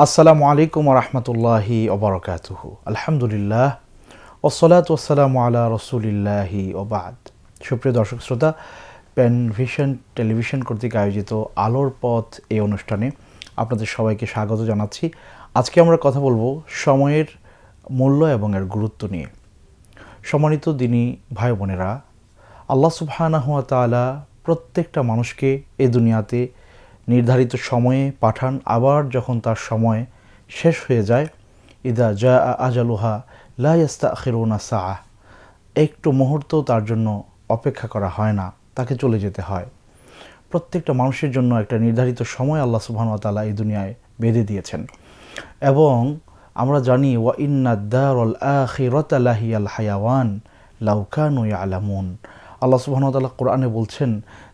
আসসালামু আলাইকুম রহমতুল্লাহি ওবরাকাতুহু। আলহামদুলিল্লাহ ওসসালাতু ওয়াসসালামু আলা রসুলিল্লাহি ওবাদ। সুপ্রিয় দর্শক শ্রোতা, পেনভিশন টেলিভিশন কর্তৃক আয়োজিত আলোর পথ এই অনুষ্ঠানে আপনাদের সবাইকে স্বাগত জানাচ্ছি। আজকে আমরা কথা বলবো সময়ের মূল্য এবং এর গুরুত্ব নিয়ে। সম্মানিত দিনী ভাই বোনেরা, আল্লাহ সুবহানাহু ওয়া তাআলা প্রত্যেকটা মানুষকে এই দুনিয়াতে নির্ধারিত সময়ে পাঠান। আবার যখন তার সময় শেষ হয়ে যায়, ইদা জা আজালুহা লা ইস্তাখিরুনা সাআহ, একটু মুহূর্ত তার জন্য অপেক্ষা করা হয় না, তাকে চলে যেতে হয়। প্রত্যেকটা মানুষের জন্য একটা নির্ধারিত সময় আল্লাহ সুবহানাহু ওয়া তাআলা এই দুনিয়ায় বেঁধে দিয়েছেন। এবং আমরা জানি ওয়া ইন্নাদ দারুল আখিরাতা লাহিয়াল হায়াওয়ান লাউ কানু ইয়ালামুন। আল্লাহ সুবহানাহু ওয়া তাআলা কোরআনে বলছেন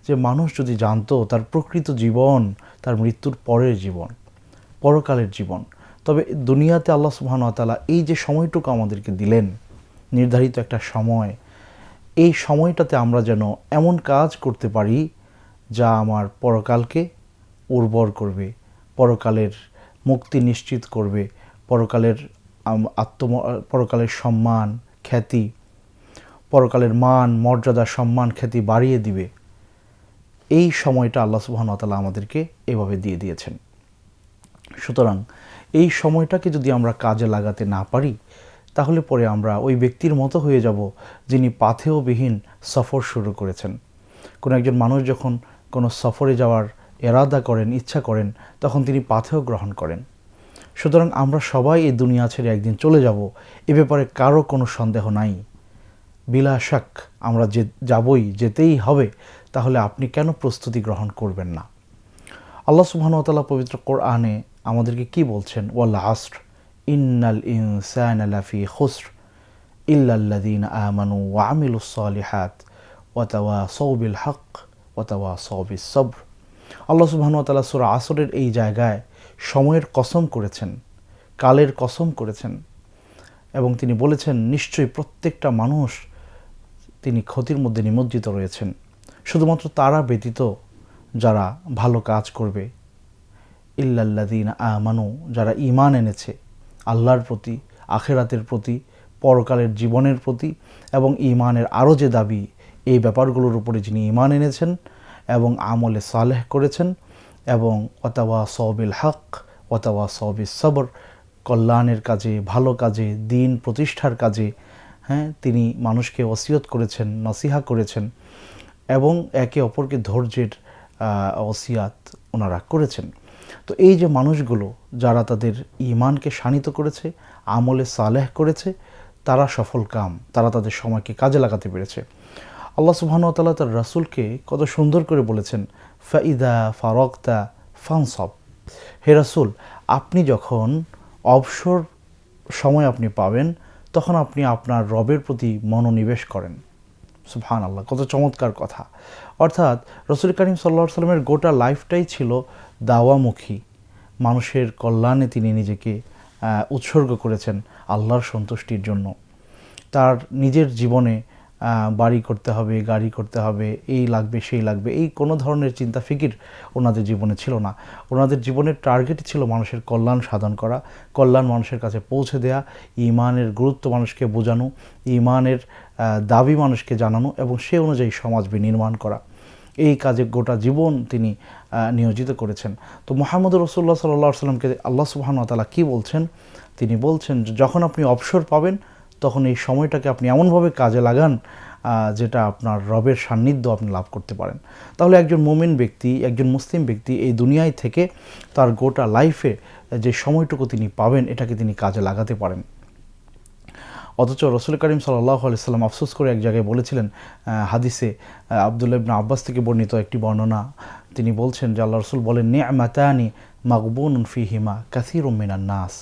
যে মানুষ যদি জানতো তার প্রকৃত জীবন তার মৃত্যুর পরের জীবন, পরকালের জীবন, তবে দুনিয়াতে আল্লাহ সুবহানাহু ওয়া তাআলা এই যে সময়টুকু আমাদেরকে দিলেন, নির্ধারিত একটা সময়, এই সময়টাতে আমরা যেন এমন কাজ করতে পারি যা আমার পরকালকে উর্বর করবে, পরকালের মুক্তি নিশ্চিত করবে, পরকালের পরকালের সম্মান খ্যাতি, পরকালের মান মর্যাদা সম্মান খ্যাতি বাড়িয়ে দিবে। এই সময়টা আল্লাহ সুবহানাহু ওয়া তাআলা আমাদেরকে এভাবে দিয়ে দিয়েছেন। সুতরাং এই সময়টাকে যদি আমরা কাজে লাগাতে না পারি, তাহলে পরে আমরা ওই ব্যক্তির মতো হয়ে যাব যিনি পাথেয়বিহীন সফর শুরু করেছেন। কোনো একজন মানুষ যখন কোনো সফরে যাওয়ার এরাদা করেন, ইচ্ছা করেন, তখন তিনি পাথেয় গ্রহণ করেন। সুতরাং আমরা সবাই এই দুনিয়া ছেড়ে একদিন চলে যাব, এ ব্যাপারে কারো কোনো সন্দেহ নাই। বিলা শাক আমরা যাবই, যেতেই হবে। তাহলে আপনি কেন প্রস্তুতি গ্রহণ করবেন না? আল্লাহ সুবহানাহু ওয়া তাআলা পবিত্র কোরআনে আমাদেরকে কি বলছেন? ওয়াল আসর ইন্নাল ইনসানা লাফি খুসর ইল্লাল্লাযীনা আমানু ওয়া আমিলুস সালিহাত ওয়া তাওয়াসাউ বিল হক ওয়া তাওয়াসাউ বিস সবর। আল্লাহ সুবহানাহু ওয়া তাআলা সূরা আসরের এই জায়গায় সময়ের কসম করেছেন, কালের কসম করেছেন এবং তিনি বলেছেন নিশ্চয়ই প্রত্যেকটা মানুষ তিনি ক্ষতির মধ্যে নিমজ্জিত রয়েছেন, শুধুমাত্র তারা ব্যতীত যারা ভালো কাজ করবে। ইল্লাল্লাযীনা আমানু, যারা ঈমান এনেছে আল্লাহর প্রতি, আখিরাতের প্রতি, পরকালের জীবনের প্রতি এবং ঈমানের আরও যে দাবি, এই ব্যাপারগুলোর উপরে যিনি ঈমান এনেছেন এবং আমলে সালেহ করেছেন এবং ওয়াতাওয়াসাউ বিল হক ওয়াতাওয়াসাউ বিস সবর, কল্যাণের কাজে, ভালো কাজে, দ্বীন প্রতিষ্ঠার কাজে তিনি মানুষকে ওসিয়ত করেছেন, নসিহা করেছেন এবং একে অপরকে ধৈর্যের ওসিয়াত ওনারা করেছেন। তো এই যে মানুষগুলো যারা তাদের ঈমানকে শানিত করেছে, আমলে সালেহ করেছে, তারা সফল কাম, তারা তাদের সময়কে কাজে লাগাতে পেরেছে। আল্লাহ সুবহানাহু ওয়া তাআলা তার রাসূলকে কত সুন্দর করে বলেছেন, ফাইদা ফারাগতা ফানসব। হে রাসূল, আপনি যখন অবসর সময় আপনি পাবেন, তখন আপনি আপনার রবের প্রতি মনোনিবেশ করেন। সুবহানাল্লাহ, কত চমৎকার কথা। অর্থাৎ রাসূল করিম সাল্লাল্লাহু আলাইহি ওয়াসাল্লামের গোটা লাইফটাই ছিল দাওয়ামুখী। মানুষের কল্যাণে তিনি নিজেকে উৎসর্গ করেছেন আল্লাহর সন্তুষ্টির জন্য। তার নিজের জীবনে বাড়ি করতে হবে, গাড়ি করতে হবে, এই লাগবে সেই লাগবে, এই কোনো ধরনের চিন্তা ফিকির ওনাদের জীবনে ছিল না। ওনাদের জীবনের টার্গেটই ছিল মানুষের কল্যাণ সাধন করা, কল্যাণ মানুষের কাছে পৌঁছে দেয়া, ঈমানের গুরুত্ব মানুষকে বোঝানো, ঈমানের দাবি মানুষকে জানানো এবং সে অনুযায়ী সমাজ বিনির্মাণ করা। এই কাজে গোটা জীবন তিনি নিয়োজিত করেছেন। তো মুহাম্মদুর রাসূলুল্লাহ সাল্লাল্লাহু আলাইহি ওয়াসাল্লামকে আল্লাহ সুবহানাহু ওয়া তাআলা কী বলছেন? তিনি বলছেন যখন আপনি অবসর পাবেন, তখন এই সময়টাকে আপনি এমনভাবে কাজে লাগান যেটা আপনার রবের সান্নিধ্য আপনি লাভ করতে পারেন। তাহলে একজন মুমিন ব্যক্তি, একজন মুসলিম ব্যক্তি এই দুনিয়ায় থেকে তার গোটা লাইফে যে সময়টুকু তিনি পাবেন, এটাকে তিনি কাজে লাগাতে পারেন। অথচ রাসূল করিম সাল্লাল্লাহু আলাইহি ওয়াসাল্লাম আফসোস করে এক জায়গায় বলেছিলেন, হাদিসে আব্দুল্লাহ ইবনে আব্বাস থেকে বর্ণিত একটি বর্ণনা, তিনি বলছেন যে আল্লাহ রাসূল বলেন, নি'মাতানি মাগবুনুন ফিহিমা কাসীরুম মিনান নাস।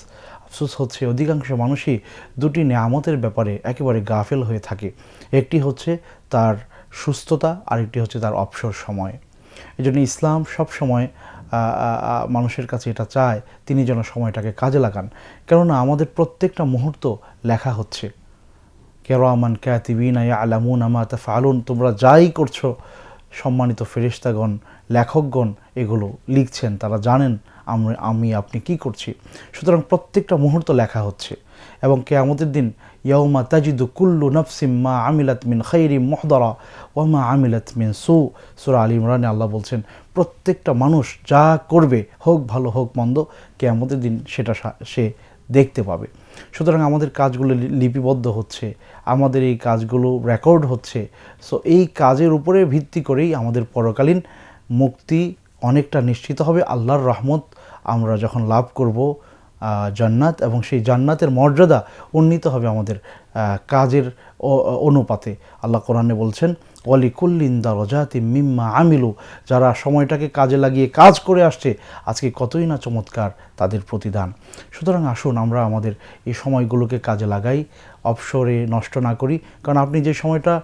আফসোস হচ্ছে অধিকাংশ মানুষই দুটি নেয়ামতের ব্যাপারে একেবারে গাফেল হয়ে থাকে। একটি হচ্ছে তার সুস্থতা, আরেকটি হচ্ছে তার অবসর সময়। এজন্য ইসলাম সব সময় মানুষের কাছে এটা চায় তিনি যেন সময়টাকে কাজে লাগান। কেননা আমাদের প্রত্যেকটা মুহূর্ত লেখা হচ্ছে। কিরামান কাতিবিনা ইয়ালামুনা মা তাফআলুন, তোমরা যাই করছো সম্মানিত ফেরেশতাগণ, লেখকগণ এগুলো লিখছেন, তারা জানেন আমি আপনি কি করছি। সুতরাং প্রত্যেকটা মুহূর্ত লেখা হচ্ছে এবং কিয়ামতের দিন ইয়াউমা তাজিদু কুল্লু নাফসিম মা আমিলাত মিন খাইরিম মুহদারা ওয়া মা আমিলাত মিন সু। সূরা আলী ইমরানে আল্লাহ বলছেন প্রত্যেকটা মানুষ যা করবে, হোক ভালো হোক মন্দ, কিয়ামতের দিন সেটা সে দেখতে পাবে। সুতরাং আমাদের কাজগুলো লিপিবদ্ধ হচ্ছে, আমাদের এই কাজগুলো রেকর্ড হচ্ছে। সো এই কাজের উপরে ভিত্তি করেই আমাদের পরকালীন মুক্তি অনেকটা নিশ্চিত হবে। আল্লাহর রহমত আমরা যখন লাভ করব, জান্নাত, এবং সেই জান্নাতের মর্যাদা উন্নীত হবে আমাদের কাজের অনুপাতে। আল্লাহ কোরআনে বলছেন ওয়ালিকুল্লিন দারাজাতিম মিম্মা আমিলু, যারা সময়টাকে কাজে লাগিয়ে কাজ করে আসছে আজকে কতই না চমৎকার তাদের প্রতিদান। সুতরাং আসুন আমরা আমাদের এই সময়গুলোকে কাজে লাগাই, অবসরে নষ্ট না করি। কারণ আপনি যে সময়টা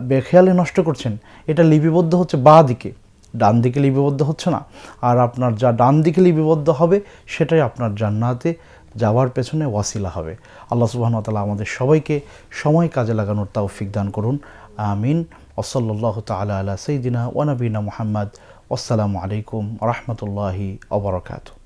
বেখেয়ালে নষ্ট করছেন এটা লিপিবদ্ধ হচ্ছে বাঁ দিকে, ডান দিকে লিপিবদ্ধ হচ্ছে না। আর আপনার যা ডান দিকে লিপিবদ্ধ হবে সেটাই আপনার জান্নাতে যাওয়ার পেছনে ওয়াসিলা হবে। আল্লাহ সুবহানাহু ওয়া তাআলা আমাদের সবাইকে সময় কাজে লাগানোর তৌফিক দান করুন। আমিন। ওয়াসাল্লাল্লাহু তাআলা আলা সাইয়্যিদিনা ওয়া নাবিয়িনা মুহাম্মদ। আসসালামু আলাইকুম ওয়া রাহমাতুল্লাহি ওয়া বারাকাতুহু।